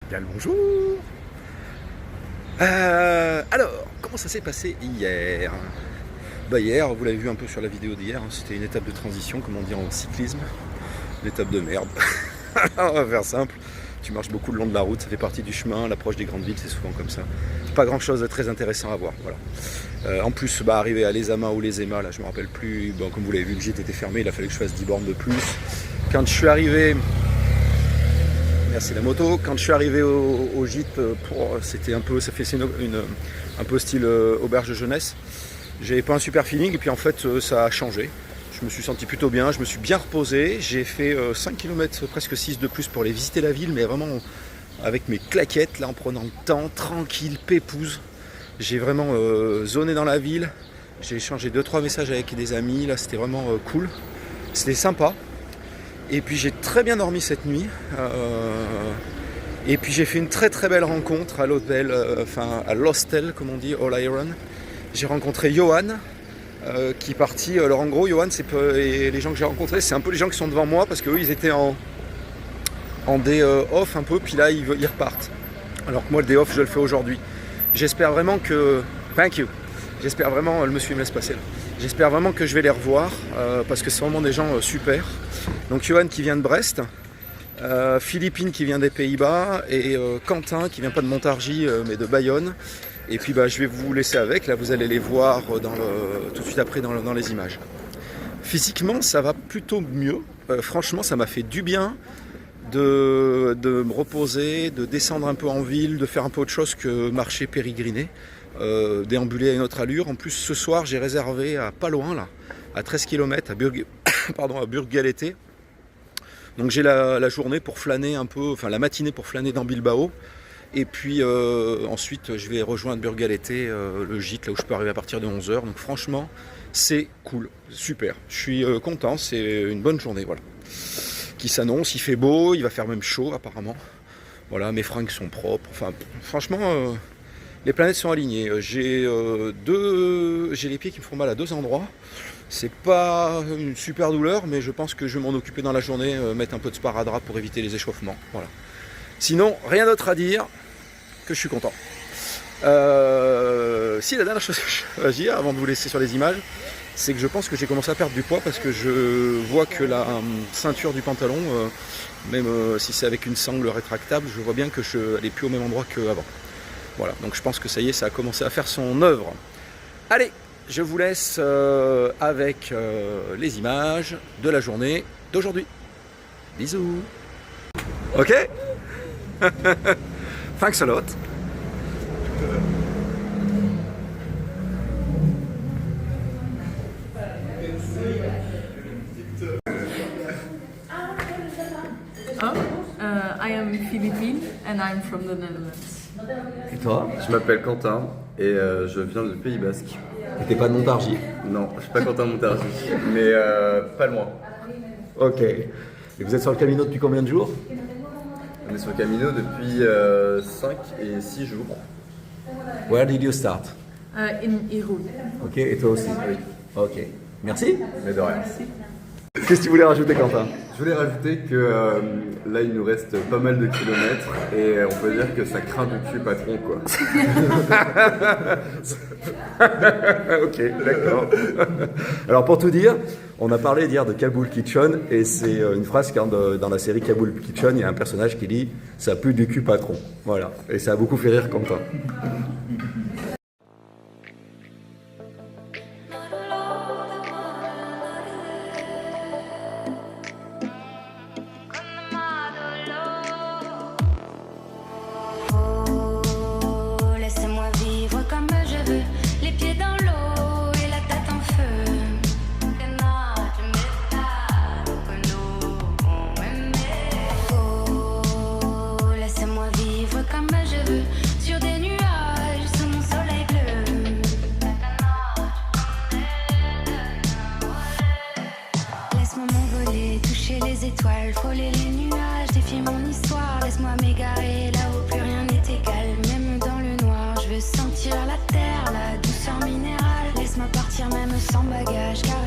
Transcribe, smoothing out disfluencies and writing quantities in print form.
Bien le bonjour. Alors, comment ça s'est passé hier? Hier, vous l'avez vu un peu sur la vidéo d'hier, hein, c'était une étape de transition, comme on dit en cyclisme. Une étape de merde. On va faire simple. Tu marches beaucoup le long de la route, ça fait partie du chemin, l'approche des grandes villes, c'est souvent comme ça. Pas grand chose de très intéressant à voir. Voilà. En plus, arriver à Les Amas ou Les Émas, là je me rappelle plus, comme vous l'avez vu, le gîte était fermé, il a fallu que je fasse 10 bornes de plus. Quand je suis arrivé, merci la moto, quand je suis arrivé au gîte, c'était un peu, ça fait un peu style auberge de jeunesse. J'avais pas un super feeling et puis en fait ça a changé. Je me suis senti plutôt bien, je me suis bien reposé. J'ai fait 5 km, presque 6 de plus pour aller visiter la ville, mais vraiment avec mes claquettes, là en prenant le temps, tranquille, pépouze. J'ai vraiment zoné dans la ville. J'ai échangé 2-3 messages avec des amis, là c'était vraiment cool. C'était sympa. Et puis j'ai très bien dormi cette nuit. Et puis j'ai fait une très très belle rencontre à l'hôtel, à l'hostel comme on dit, All Iron. J'ai rencontré Johan. Qui est parti. Alors en gros, Johan, et les gens que j'ai rencontrés, c'est un peu les gens qui sont devant moi parce qu'eux, ils étaient en day off un peu, puis là, ils repartent. Alors que moi, le day off, je le fais aujourd'hui. J'espère vraiment que... Thank you. J'espère vraiment... Le monsieur, il me laisse passer là. J'espère vraiment que je vais les revoir parce que c'est vraiment des gens super. Donc Johan qui vient de Brest, Philippine qui vient des Pays-Bas et Quentin qui vient pas de Montargis mais de Bayonne. Et puis je vais vous laisser avec, là vous allez les voir tout de suite après dans les images. Physiquement ça va plutôt mieux, franchement ça m'a fait du bien de me reposer, de descendre un peu en ville, de faire un peu autre chose que marcher pérégriner, déambuler à une autre allure. En plus ce soir j'ai réservé à pas loin là, à 13 km à Burg-Galété. Donc j'ai la journée pour flâner un peu, enfin la matinée pour flâner dans Bilbao. Et puis ensuite je vais rejoindre Burg-Galété, le gîte là où je peux arriver à partir de 11h. Donc franchement c'est cool, super. Je suis content, c'est une bonne journée voilà. Qui s'annonce, il fait beau, il va faire même chaud apparemment. Voilà, mes fringues sont propres. Enfin franchement les planètes sont alignées. J'ai les pieds qui me font mal à 2 endroits. C'est pas une super douleur, mais je pense que je vais m'en occuper dans la journée, mettre un peu de sparadrap pour éviter les échauffements. Voilà. Sinon, rien d'autre à dire que je suis content. Si la dernière chose que je veux dire avant de vous laisser sur les images, c'est que je pense que j'ai commencé à perdre du poids parce que je vois que la ceinture du pantalon, même si c'est avec une sangle rétractable, je vois bien que elle n'est plus au même endroit qu'avant. Voilà, donc je pense que ça y est, ça a commencé à faire son œuvre. Allez, je vous laisse avec les images de la journée d'aujourd'hui. Bisous. Ok. Thanks a lot. I am Philippine and I'm from the Netherlands. Et toi? Je m'appelle Quentin et je viens du Pays Basque. Et t'es pas de Montargis? Non, je suis pas Quentin Montargis, mais pas loin. Ok. Et vous êtes sur le Camino depuis combien de jours? On est sur le Camino depuis 5 et 6 jours. Where did you start? In Irun. Ok, et toi aussi? Oui, Ok. Merci. mais de rien. Qu'est-ce que tu voulais rajouter, Quentin? Je voulais rajouter que là il nous reste pas mal de kilomètres et on peut dire que ça craint du cul patron quoi. Ok, d'accord. Alors pour tout dire, on a parlé d'hier de Kaboul Kitchen et c'est une phrase quand dans la série Kaboul Kitchen, il y a un personnage qui dit « ça pue du cul patron ». Voilà, et ça a beaucoup fait rire Quentin. Étoiles, frôler les nuages, défier mon histoire. Laisse-moi m'égarer là où plus rien n'est égal. Même dans le noir, je veux sentir la terre, la douceur minérale. Laisse-moi partir même sans bagage, car